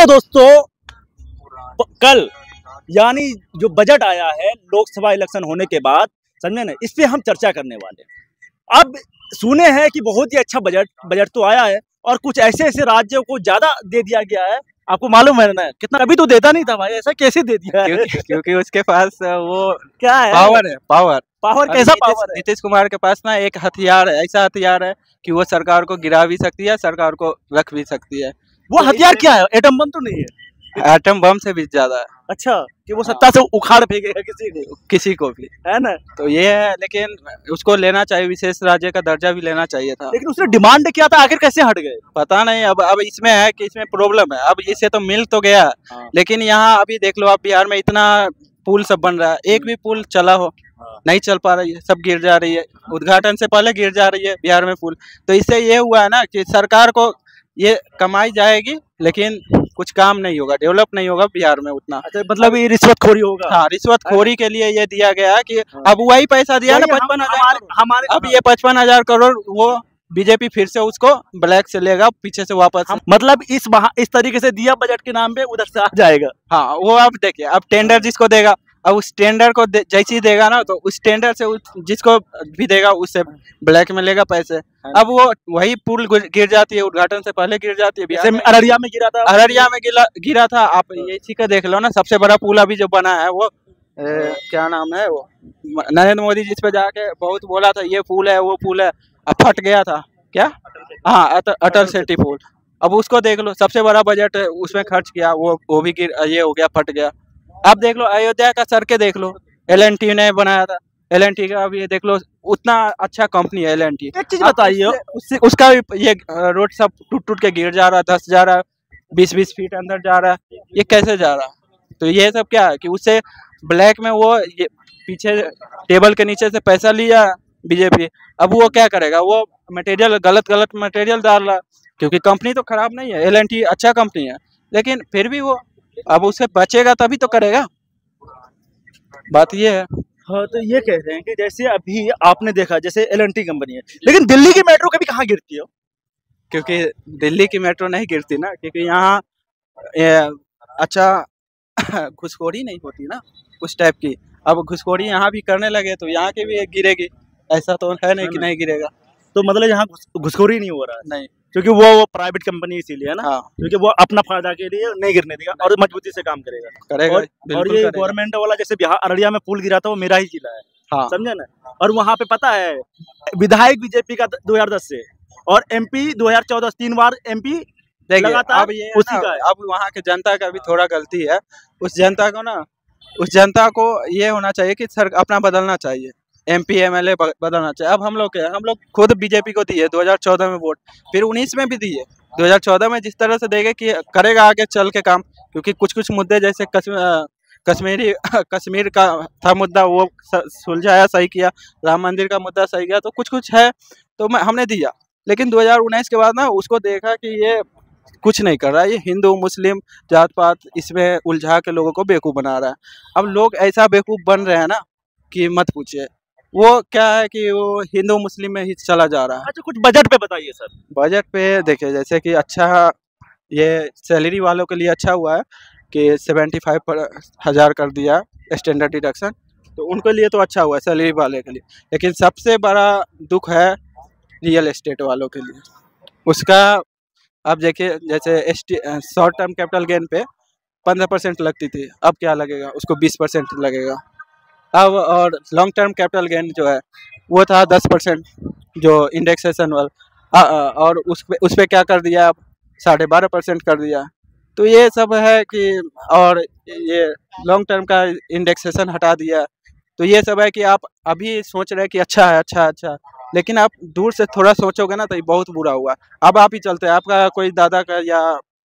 Hello दोस्तों, कल यानी जो बजट आया है लोकसभा इलेक्शन होने के बाद, समझे ना, इस पे हम चर्चा करने वाले हैं। अब सुने हैं कि बहुत ही अच्छा बजट तो आया है और कुछ ऐसे ऐसे राज्यों को ज्यादा दे दिया गया है। आपको मालूम है ना कितना? अभी तो देता नहीं था भाई, ऐसा कैसे दे दिया है? क्योंकि उसके पास वो क्या है? पावर है। पावर कैसा पावर है? नीतीश कुमार के पास ना एक हथियार है, ऐसा हथियार है कि वो सरकार को गिरा भी सकती है, सरकार को रख भी सकती है। वो तो हथियार क्या है? एटम बम तो नहीं है? एटम बम से भी ज्यादा है। अच्छा, कि वो सत्ता से उखाड़ फेंकेगा किसी को भी, है ना? तो ये है। लेकिन उसको लेना चाहिए, विशेष राज्य का दर्जा भी लेना चाहिए था। लेकिन उसने डिमांड किया था, आखिर कैसे हट गए? पता नहीं। अब इसमें है कि इसमें प्रॉब्लम है। अब इसे तो मिल तो गया, हाँ। लेकिन यहाँ अभी देख लो, आप बिहार में इतना पुल सब बन रहा है, एक भी पुल चला हो? नहीं चल पा रही है, सब गिर जा रही है। उद्घाटन से पहले गिर जा रही है बिहार में पुल। तो इससे ये हुआ है ना कि सरकार को ये कमाई जाएगी, लेकिन कुछ काम नहीं होगा, डेवलप नहीं होगा बिहार में उतना। अच्छा, मतलब ये रिश्वतखोरी होगा? हाँ, रिश्वतखोरी के लिए ये दिया गया है कि अब वही पैसा दिया ना, 55,000। हमारे अब ये 55,000 करोड़ वो बीजेपी फिर से उसको ब्लैक से लेगा, पीछे से वापस। मतलब इस तरीके से दिया बजट के नाम पे उधर से आ जाएगा। हाँ, वो अब देखिए, अब टेंडर जिसको देगा, अब उस टेंडर को जैसे ही देगा ना, तो उस टेंडर से जिसको भी देगा उससे ब्लैक में लेगा पैसे। अब वो वही पुल गिर जाती है, उद्घाटन से पहले गिर जाती है। जैसे अररिया में गिरा था। अररिया में गिरा था। आप इसी का देख लो ना, सबसे बड़ा पुल अभी जो बना है वो क्या नाम है, वो नरेंद्र मोदी जिस पे जाके बहुत बोला था ये पुल है वो पुल है, अब फट गया था। क्या? हाँ, अटल सेठी पुल। अब उसको देख लो, सबसे बड़ा बजट उसमें खर्च किया, वो भी ये हो गया, फट गया। अब देख लो अयोध्या का सड़कें देख लो, L&T ने बनाया था। L&T का अब ये देख लो, उतना अच्छा कंपनी है L&T। एक चीज बताइए, उसका भी ये रोड सब टूट के गिर जा रहा है, धस जा रहा है, 20-20 फीट अंदर जा रहा है। ये कैसे जा रहा है? तो ये सब क्या है कि उससे ब्लैक में वो ये पीछे टेबल के नीचे से पैसा लिया बीजेपी। अब वो क्या करेगा? वो मटेरियल गलत मटेरियल डाल रहा है, क्योंकि कंपनी तो खराब नहीं है, L&T अच्छा कंपनी है, लेकिन फिर भी वो अब उससे बचेगा तभी तो करेगा। बात ये है। हाँ, तो ये कह रहे हैं कि जैसे अभी आपने देखा, जैसे L&T कंपनी है, लेकिन दिल्ली की मेट्रो कभी कहाँ गिरती है? क्योंकि दिल्ली की मेट्रो नहीं गिरती ना, क्योंकि यहाँ अच्छा घुसखोरी नहीं होती ना उस टाइप की। अब घुसखोरी यहाँ भी करने लगे तो यहाँ की भी गिरेगी, ऐसा तो है नहीं कि नहीं गिरेगा। तो मतलब यहाँ घुसखोरी नहीं हो रहा है? नहीं, क्योंकि वो प्राइवेट कंपनी इसीलिए है ना। हाँ, क्योंकि वो अपना फायदा के लिए नहीं गिरने देगा और मजबूती से काम करेगा। और ये गवर्नमेंट वाला, जैसे बिहार अररिया में पुल गिरा था, वो मेरा ही जिला है। हाँ, समझे ना। और वहाँ पे पता है, विधायक बीजेपी का 2010 से और MP 2014, 3 बार MP लगातार अब ये उसी का है। अब वहाँ के जनता का भी थोड़ा गलती है। उस जनता को ये होना चाहिए कि सर अपना बदलना चाहिए, MP MLA बदलना चाहिए। अब हम लोग खुद बीजेपी को दिए 2014 में वोट, फिर 19 में भी दिए। 2014 में जिस तरह से देंगे कि करेगा आगे चल के काम, क्योंकि कुछ मुद्दे जैसे कश्मीर का था मुद्दा, वो सुलझाया, सही किया। राम मंदिर का मुद्दा सही किया। तो कुछ है तो हमने दिया। लेकिन 2019 के बाद ना उसको देखा कि ये कुछ नहीं कर रहा है, ये हिंदू मुस्लिम जात पात इसमें उलझा के लोगों को बेवकूफ़ बना रहा है। अब लोग ऐसा बेवकूफ़ बन रहे हैं ना कि मत पूछिए। वो क्या है कि वो हिंदू मुस्लिम में ही चला जा रहा है। अच्छा, कुछ बजट पे बताइए सर। बजट पे देखिए, जैसे कि अच्छा, ये सैलरी वालों के लिए अच्छा हुआ है कि 75,000 कर दिया स्टैंडर्ड डिडक्शन, तो उनके लिए तो अच्छा हुआ है सैलरी वाले के लिए। लेकिन सबसे बड़ा दुख है रियल एस्टेट वालों के लिए। उसका अब देखिए, जैसे शॉर्ट टर्म कैपिटल गेन पे 15% लगती थी, अब क्या लगेगा उसको? 20% लगेगा अब। और लॉन्ग टर्म कैपिटल गेन जो है वो था 10%, जो इंडेक्सेशन वाला, और उस पे क्या कर दिया? अब 12.5% कर दिया। तो ये सब है कि, और ये लॉन्ग टर्म का इंडेक्सेशन हटा दिया। तो ये सब है कि आप अभी सोच रहे हैं कि अच्छा है, अच्छा, लेकिन आप दूर से थोड़ा सोचोगे ना तो ये बहुत बुरा हुआ। अब आप ही चलते हैं, आपका कोई दादा का या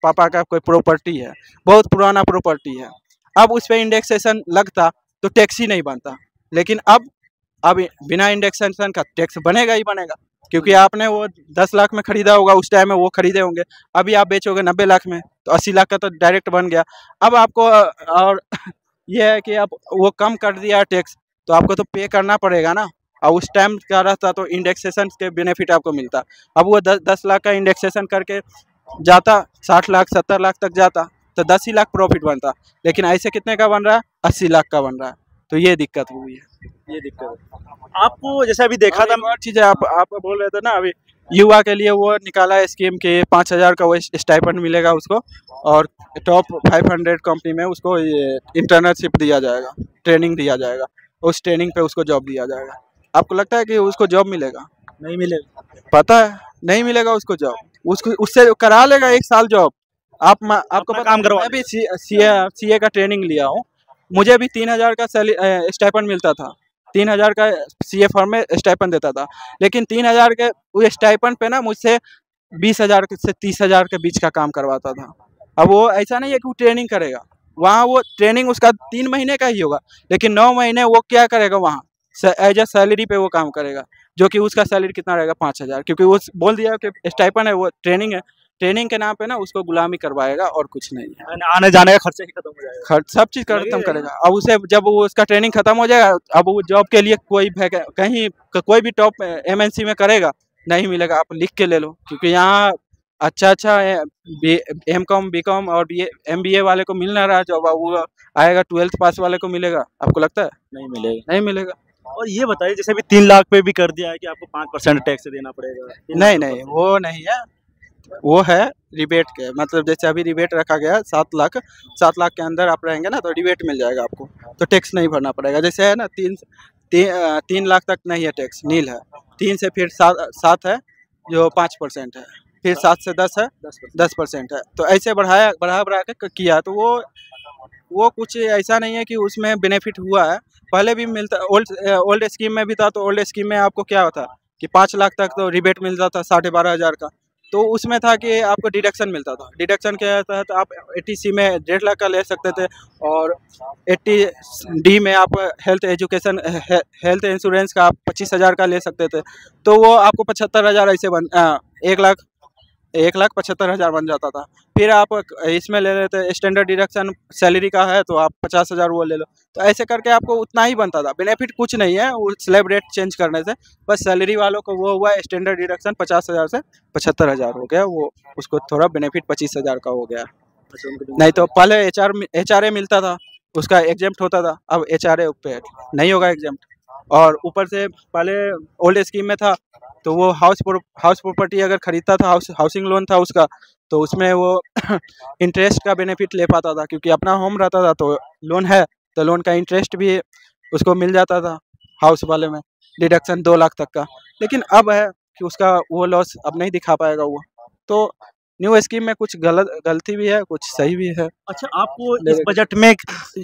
पापा का कोई प्रॉपर्टी है, बहुत पुराना प्रॉपर्टी है, अब उस पर इंडेक्सेशन लगता तो टैक्स ही नहीं बनता। लेकिन अब बिना इंडेक्सेशन का टैक्स बनेगा ही बनेगा, क्योंकि आपने वो 10 लाख में खरीदा होगा, उस टाइम में वो खरीदे होंगे, अभी आप बेचोगे 90 लाख में, तो 80 लाख का तो डायरेक्ट बन गया। अब आपको और ये है कि अब वो कम कर दिया टैक्स, तो आपको तो पे करना पड़ेगा ना। और उस टाइम क्या रहता तो इंडेक्सेशन के बेनिफिट आपको मिलता। अब वो 10 लाख का इंडेक्सेशन करके जाता 60 लाख 70 लाख तक जाता, तो 10 ही लाख प्रॉफिट बनता, लेकिन ऐसे कितने का बन रहा है, 80 लाख का बन रहा है। तो ये दिक्कत हुई है। ये दिक्कत है। आपको जैसे अभी देखा था, और चीज़ है, आप बोल रहे थे ना अभी, युवा के लिए वो निकाला है स्कीम के 5,000 का वो स्टाइपेंड मिलेगा उसको, और टॉप 500 कंपनी में उसको ये इंटर्नशिप दिया जाएगा, ट्रेनिंग दिया जाएगा, उस ट्रेनिंग पे उसको जॉब दिया जाएगा। आपको लगता है कि उसको जॉब मिलेगा? नहीं मिलेगा। पता है नहीं मिलेगा उसको जॉब, उसको उससे करा लेगा 1 साल जॉब। आपको अपना पता काम करवा मैं भी सीए का ट्रेनिंग लिया हूँ, मुझे भी 3,000 का स्टाइपेंड मिलता था, 3,000 का सीए फर्म में स्टाइपेंड देता था, लेकिन 3,000 के वो स्टाइपेंड पे ना मुझसे 20,000 से 30,000 के बीच का काम करवाता था। अब वो ऐसा नहीं है कि वो ट्रेनिंग करेगा, वहाँ वो ट्रेनिंग उसका 3 महीने का ही होगा, लेकिन 9 महीने वो क्या करेगा वहाँ, एज ए सैलरी पे वो काम करेगा, जो कि उसका सैलरी कितना रहेगा, 5,000, क्योंकि वो बोल दिया कि स्टाइपेंड है, वो ट्रेनिंग है, ट्रेनिंग के नाम पे ना उसको गुलामी करवाएगा और कुछ नहीं है। आने जाने का खर्चा ही खत्म हो जाएगा, खर्च सब चीज़ खत्म करेगा। अब उसे जब वो उसका ट्रेनिंग खत्म हो जाएगा, अब वो जॉब के लिए कहीं कोई भी टॉप एमएनसी में करेगा, नहीं मिलेगा। आप लिख के ले लो, क्योंकि यहाँ अच्छा एमकॉम बीकॉम और एमबीए वाले को मिल ना रहा है जॉब, वो आएगा 12th पास वाले को मिलेगा। आपको लगता है? नहीं मिलेगा। नहीं मिलेगा। और ये बताइए, जैसे अभी 3 लाख पे भी कर दिया है कि आपको 5% टैक्स देना पड़ेगा। नहीं वो नहीं है, वो है रिबेट के, मतलब जैसे अभी रिबेट रखा गया है 7 लाख, 7 लाख के अंदर आप रहेंगे ना तो रिबेट मिल जाएगा आपको, तो टैक्स नहीं भरना पड़ेगा। जैसे है ना 3 लाख तक नहीं है टैक्स, नील है। 3 से फिर 7 है जो 5% है, फिर 7 से 10 है 10% है। तो ऐसे बढ़ा के किया, तो वो कुछ ऐसा नहीं है कि उसमें बेनिफिट हुआ है, पहले भी मिलता, ओल्ड स्कीम में भी था। तो ओल्ड स्कीम में आपको क्या होता कि 5 लाख तक तो रिबेट मिलता था 12,500 का, तो उसमें था कि आपको डिडक्शन मिलता था। डिडक्शन के तहत आप 80C में 1.5 लाख का ले सकते थे, और 80D में आप हेल्थ इंश्योरेंस का आप 25,000 का ले सकते थे। तो वो आपको 75,000 ऐसे 1,75,000 बन जाता था। फिर आप इसमें ले लेते स्टैंडर्ड डिडक्शन, सैलरी का है तो आप 50,000 वो ले लो। तो ऐसे करके आपको उतना ही बनता था, बेनिफिट कुछ नहीं है वो स्लैब रेट चेंज करने से। बस सैलरी वालों को वो हुआ स्टैंडर्ड डिडक्शन 50,000 से 75,000 हो गया, वो उसको थोड़ा बेनिफिट 25,000 का हो गया। नहीं तो पहले HRA मिलता था, उसका एग्जेम्प्ट होता था, अब HRA पे नहीं होगा एग्जेम्प्ट। और ऊपर से पहले ओल्ड स्कीम में था तो वो हाउस प्रॉपर्टी अगर खरीदता था, हाउसिंग लोन था उसका, तो उसमें वो इंटरेस्ट का बेनिफिट ले पाता था, क्योंकि अपना होम रहता था, तो लोन है तो लोन का इंटरेस्ट भी उसको मिल जाता था हाउस वाले में, डिडक्शन 2 लाख तक का। लेकिन अब है कि उसका वो लॉस अब नहीं दिखा पाएगा वो। तो न्यू स्कीम में कुछ गलती भी है, कुछ सही भी है। अच्छा, आपको इस बजट में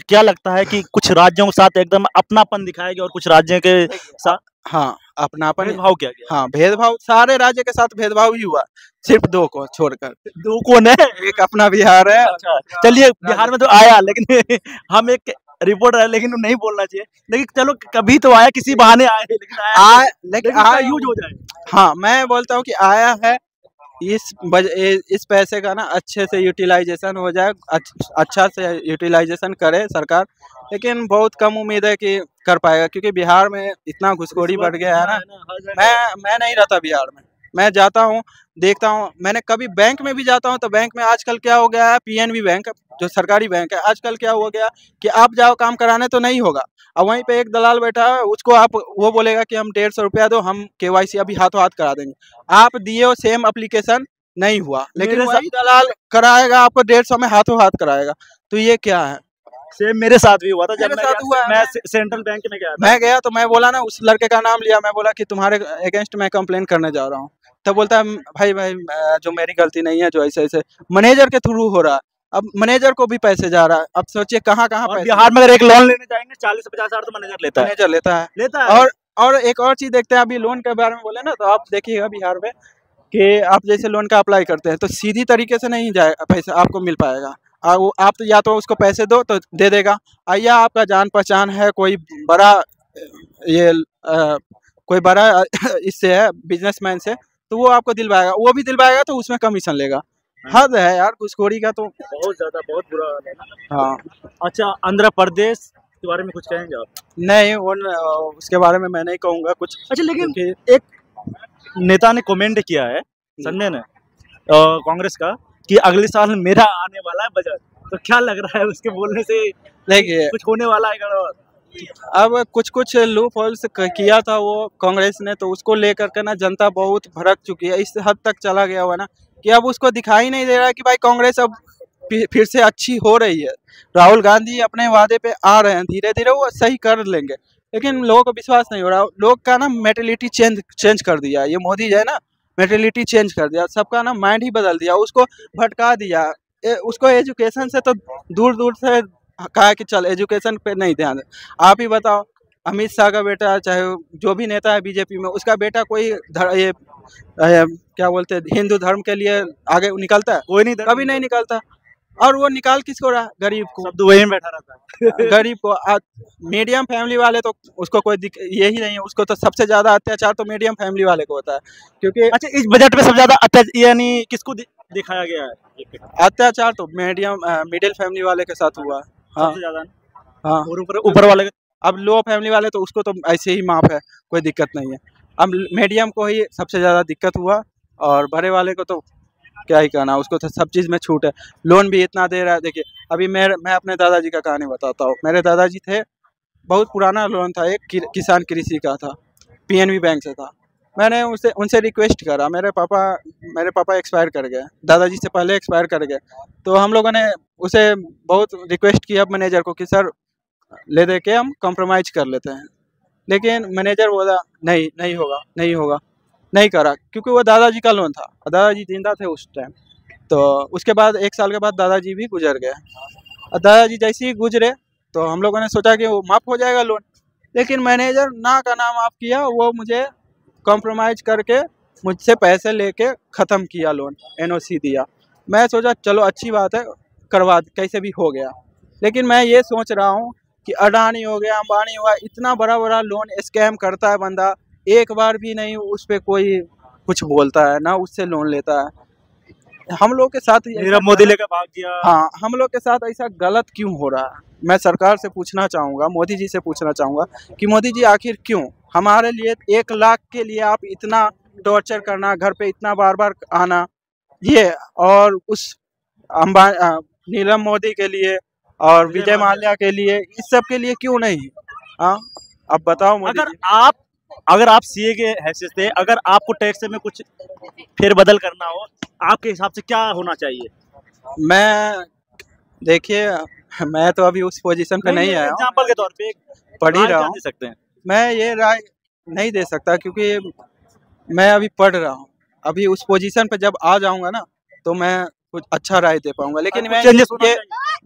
क्या लगता है कि कुछ राज्यों के साथ एकदम अपनापन दिखाएगी और कुछ राज्यों के साथ हाँ अपनापन, भेदभाव किया गया? हाँ भेदभाव सारे राज्य के साथ भेदभाव ही हुआ, सिर्फ 2 को छोड़कर। 2 कौन है? एक अपना बिहार है। अच्छा, चलिए बिहार में तो आया, लेकिन हम एक रिपोर्टर है, लेकिन नहीं बोलना चाहिए, लेकिन चलो कभी तो आया, किसी बहाने आए, लेकिन आया यूज हो जाए। हाँ मैं बोलता हूँ कि आया है, इस पैसे का ना अच्छे से यूटिलाइजेशन हो जाए, अच्छा से यूटिलाइजेशन करे सरकार, लेकिन बहुत कम उम्मीद है कि कर पाएगा, क्योंकि बिहार में इतना घुसखोरी बढ़ गया है ना। मैं नहीं रहता बिहार में, मैं जाता हूँ देखता हूँ, मैंने कभी बैंक में भी जाता हूँ तो बैंक में आजकल क्या हो गया है, PNB बैंक जो सरकारी बैंक है, आजकल क्या हो गया कि आप जाओ काम कराने तो नहीं होगा, और वहीं पे एक दलाल बैठा है, उसको आप वो बोलेगा कि हम 150 रुपया दो, हम KYC अभी हाथों हाथ करा देंगे। आप दिए हो सेम एप्लीकेशन, नहीं हुआ, लेकिन वही दलाल कराएगा आपको 150 में हाथों हाथ कराएगा। तो ये क्या है? सेम मेरे साथ भी हुआ था, जब मैं मैं सेंट्रल बैंक में गया था। मैं गया तो मैं बोला ना, उस लड़के का नाम लिया, मैं बोला कि तुम्हारे अगेंस्ट मैं कंप्लेन करने जा रहा हूँ। तब बोलता है भाई जो मेरी गलती नहीं है, जो ऐसे मैनेजर के थ्रू हो रहा है, अब मैनेजर को भी पैसे जा रहा है। अब सोचिए कहाँ बिहार में अगर एक लोन लेने जाएंगे 40 से 50 हजार तो मैनेजर लेता है। और एक और चीज देखते हैं, अभी लोन के बारे में बोले ना, तो आप देखिएगा बिहार में कि आप जैसे लोन का अप्लाई करते हैं तो सीधी तरीके से नहीं जाए पैसा आपको मिल पाएगा। आप तो या तो उसको पैसे दो तो दे देगा, या आपका जान पहचान है कोई बड़ा कोई बड़ा इससे है बिजनेसमैन से, तो वो आपको दिलवाएगा, वो भी दिलवाएगा तो उसमें कमीशन लेगा। हद है यार घुसखोरी का, तो बहुत ज्यादा, बहुत बुरा हाल है। हाँ। अच्छा, आंध्र प्रदेश के बारे में कुछ कहेंगे आप? नहीं उसके बारे में मैं नहीं कहूँगा कुछ। अच्छा, लेकिन एक नेता ने कमेंट किया है, समझे ना, कांग्रेस का, कि अगले साल मेरा आने वाला है बजट, तो क्या लग रहा है उसके बोलने से देखिए कुछ होने वाला है गड़बड़? अब कुछ लूप होल्स किया था वो कांग्रेस ने, तो उसको लेकर के ना जनता बहुत भड़क चुकी है, इस हद तक चला गया हुआ ना कि अब उसको दिखाई नहीं दे रहा है कि भाई कांग्रेस अब फिर से अच्छी हो रही है। राहुल गांधी अपने वादे पे आ रहे हैं, धीरे धीरे वो सही कर लेंगे, लेकिन लोगों को विश्वास नहीं हो रहा। लोग का ना मेंटेलिटी चेंज कर दिया ये मोदी जो है ना, मेंटेलिटी चेंज कर दिया, सबका ना माइंड ही बदल दिया, उसको भटका दिया। उसको एजुकेशन से तो दूर दूर से कहा कि चल एजुकेशन पे नहीं ध्यान दे। आप ही बताओ, अमित शाह का बेटा, चाहे जो भी नेता है बीजेपी में, उसका बेटा कोई क्या बोलते हैं हिंदू धर्म के लिए आगे निकलता है? कोई नहीं, कभी नहीं निकलता। और वो निकाल किसको रहा? गरीब को। सब दुबई में बैठा रहता है। गरीब को। मीडियम फैमिली वाले तो उसको कोई यही नहीं है, उसको तो सबसे ज्यादा अत्याचार तो मीडियम फैमिली वाले को होता है, क्योंकि अच्छा, इस बजट में सबसे ज्यादा अत्याचार यानी किसको दिखाया गया है? अत्याचार तो मिडिल फैमिली वाले के साथ हुआ है। हाँ सबसे ज्यादा। हाँ, और ऊपर वाले अब लो फैमिली वाले तो उसको तो ऐसे ही माफ है, कोई दिक्कत नहीं है। अब मीडियम को ही सबसे ज़्यादा दिक्कत हुआ, और बड़े वाले को तो क्या ही कहना, उसको तो सब चीज़ में छूट है। लोन भी इतना दे रहा है। देखिए अभी मैं अपने दादाजी का कहानी बताता हूँ। मेरे दादाजी थे, बहुत पुराना लोन था, एक किसान कृषि का था, PNB बैंक से था। मैंने उनसे रिक्वेस्ट करा, मेरे पापा एक्सपायर कर गए, दादाजी से पहले एक्सपायर कर गए, तो हम लोगों ने उसे बहुत रिक्वेस्ट किया मैनेजर को कि सर ले दे के हम कॉम्प्रोमाइज़ कर लेते हैं, लेकिन मैनेजर बोला नहीं होगा, नहीं होगा, नहीं करा, क्योंकि वो दादाजी का लोन था, दादाजी जिंदा थे उस टाइम। तो उसके बाद 1 साल के बाद दादाजी भी गुजर गए। दादाजी जैसे ही गुजरे तो हम लोगों ने सोचा कि वो माफ़ हो जाएगा लोन, लेकिन मैनेजर ना का ना माफ़ किया, वो मुझे कॉम्प्रोमाइज़ करके मुझसे पैसे लेके ख़त्म किया लोन, NOC दिया। मैं सोचा चलो अच्छी बात है, करवा कैसे भी हो गया। लेकिन मैं ये सोच रहा हूँ कि अडानी हो गया, अंबानी हुआ, इतना बड़ा बड़ा लोन स्कैम करता है बंदा, एक बार भी नहीं उस पर कोई कुछ बोलता है, ना उससे लोन लेता है। हम लोग के साथ नीरव मोदी लेकर भाग गया। हाँ, हम लोग के साथ ऐसा गलत क्यों हो रहा है? मैं सरकार से पूछना चाहूँगा, मोदी जी से पूछना चाहूँगा कि मोदी जी आखिर क्यों हमारे लिए 1 लाख के लिए आप इतना टॉर्चर करना, घर पे इतना बार बार आना, ये और उस नीरव मोदी के लिए और विजय माल्या के लिए, इस सब के लिए क्यों नहीं? हाँ, अब बताओ मोदी जी। अगर आप सीए के हैसियत से, अगर आपको टैक्स में कुछ फेरबदल करना हो, आपके हिसाब से क्या होना चाहिए? मैं देखिए, मैं तो अभी उस पोजीशन पे नहीं आया हूँ, एग्जाम्पल के तौर पे पढ़ ही रहा हूँ। दे सकते हैं। मैं ये राय नहीं दे सकता, क्योंकि मैं अभी पढ़ रहा हूँ। अभी उस पोजीशन पे जब आ जाऊंगा ना, तो मैं कुछ अच्छा राय दे पाऊंगा। लेकिन मैं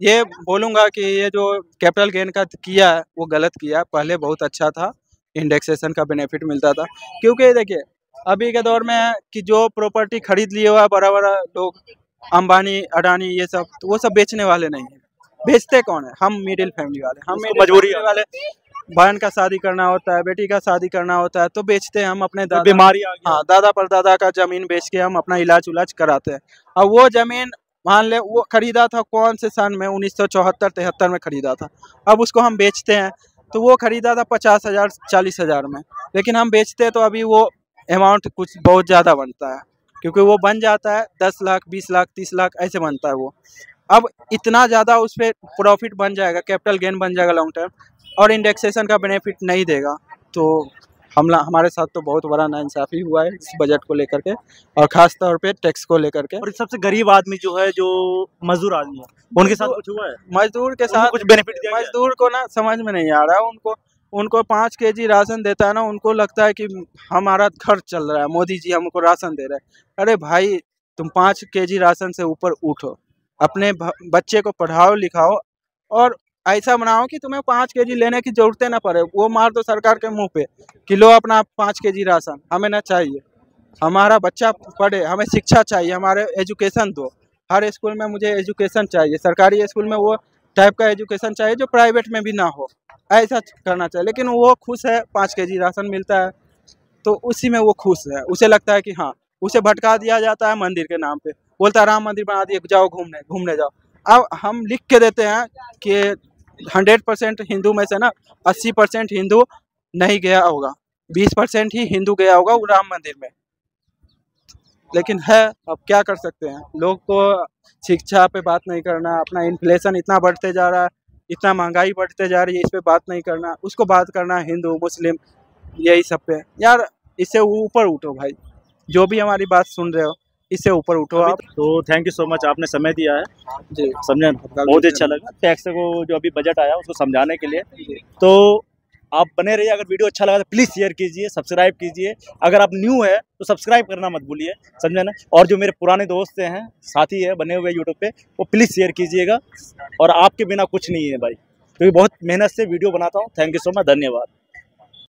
ये बोलूंगा कि ये जो कैपिटल गेन का किया है वो गलत किया। पहले बहुत अच्छा था, इंडेक्सेशन का बेनिफिट मिलता था, क्योंकि देखिए अभी के दौर में है कि जो प्रॉपर्टी खरीद लिए हुआ बड़ा बड़ा लोग, अंबानी अडानी ये सब, तो वो सब बेचने वाले नहीं है। बेचते कौन है? हम मिडिल फैमिली वाले, हम मजबूरी वाले। बहन का शादी करना होता है, बेटी का शादी करना होता है, तो बेचते हैं हम अपने बीमारी आ गई। हाँ, दादा परदादा का जमीन बेच के हम अपना इलाज उलाज कराते हैं। अब वो जमीन मान ले वो खरीदा था कौन से सन में, 1974-73 में खरीदा था, अब उसको हम बेचते हैं, तो वो खरीदा था 50,000 40,000 में, लेकिन हम बेचते हैं तो अभी वो अमाउंट कुछ बहुत ज़्यादा बनता है, क्योंकि वो बन जाता है 10 लाख 20 लाख 30 लाख ऐसे बनता है वो। अब इतना ज़्यादा उस पर प्रॉफिट बन जाएगा, कैपिटल गेन बन जाएगा लॉन्ग टर्म, और इंडेक्सेशन का बेनिफिट नहीं देगा, तो हमारे साथ तो बहुत बड़ा नाइंसाफ़ी हुआ है इस बजट को लेकर के, और ख़ास तौर पे टैक्स को लेकर के। और सबसे गरीब आदमी जो है, जो मजदूर आदमी है, उनके साथ कुछ हुआ है? मजदूर के साथ कुछ बेनिफिट दिया? मजदूर को ना समझ में नहीं आ रहा है, उनको 5 केजी राशन देता है ना, उनको लगता है कि हमारा घर चल रहा है, मोदी जी हमको राशन दे रहे हैं। अरे भाई, तुम 5 केजी राशन से ऊपर उठो, अपने बच्चे को पढ़ाओ लिखाओ, और ऐसा बनाओ कि तुम्हें 5 केजी लेने की जरूरत ना पड़े। वो मार दो सरकार के मुंह पे कि लो अपना 5 केजी राशन, हमें ना चाहिए, हमारा बच्चा पढ़े, हमें शिक्षा चाहिए, हमारे एजुकेशन दो। हर स्कूल में मुझे एजुकेशन चाहिए, सरकारी स्कूल में वो टाइप का एजुकेशन चाहिए जो प्राइवेट में भी ना हो, ऐसा करना चाहिए। लेकिन वो खुश है, 5 केजी राशन मिलता है तो उसी में वो खुश है। उसे लगता है कि हाँ, उसे भटका दिया जाता है मंदिर के नाम पे, बोलता है राम मंदिर बना दिए, जाओ घूमने जाओ। अब हम लिख के देते हैं कि 100% हिंदू में से ना 80% हिंदू नहीं गया होगा, 20% ही हिंदू गया होगा वो राम मंदिर में। लेकिन है, अब क्या कर सकते हैं। लोग को शिक्षा पे बात नहीं करना, अपना इन्फ्लेशन इतना बढ़ते जा रहा है, इतना महंगाई बढ़ते जा रही है, इस पे बात नहीं करना, उसको बात करना हिंदू मुस्लिम यही सब पे। यार इससे ऊपर उठो भाई, जो भी हमारी बात सुन रहे हो इससे ऊपर उठो आप। तो थैंक यू सो मच, आपने समय दिया है, जी समझे ना, बहुत अच्छा लगा टैक्स को जो अभी बजट आया उसको समझाने के लिए। तो आप बने रहिए, अगर वीडियो अच्छा लगा तो प्लीज़ शेयर कीजिए, सब्सक्राइब कीजिए। अगर आप न्यू है तो सब्सक्राइब करना मत भूलिए, समझे ना। और जो मेरे पुराने दोस्त हैं, साथी है बने हुए यूट्यूब पे, वो प्लीज़ शेयर कीजिएगा। और आपके बिना कुछ नहीं है भाई, क्योंकि बहुत मेहनत से वीडियो बनाता हूँ। थैंक यू सो मच, धन्यवाद।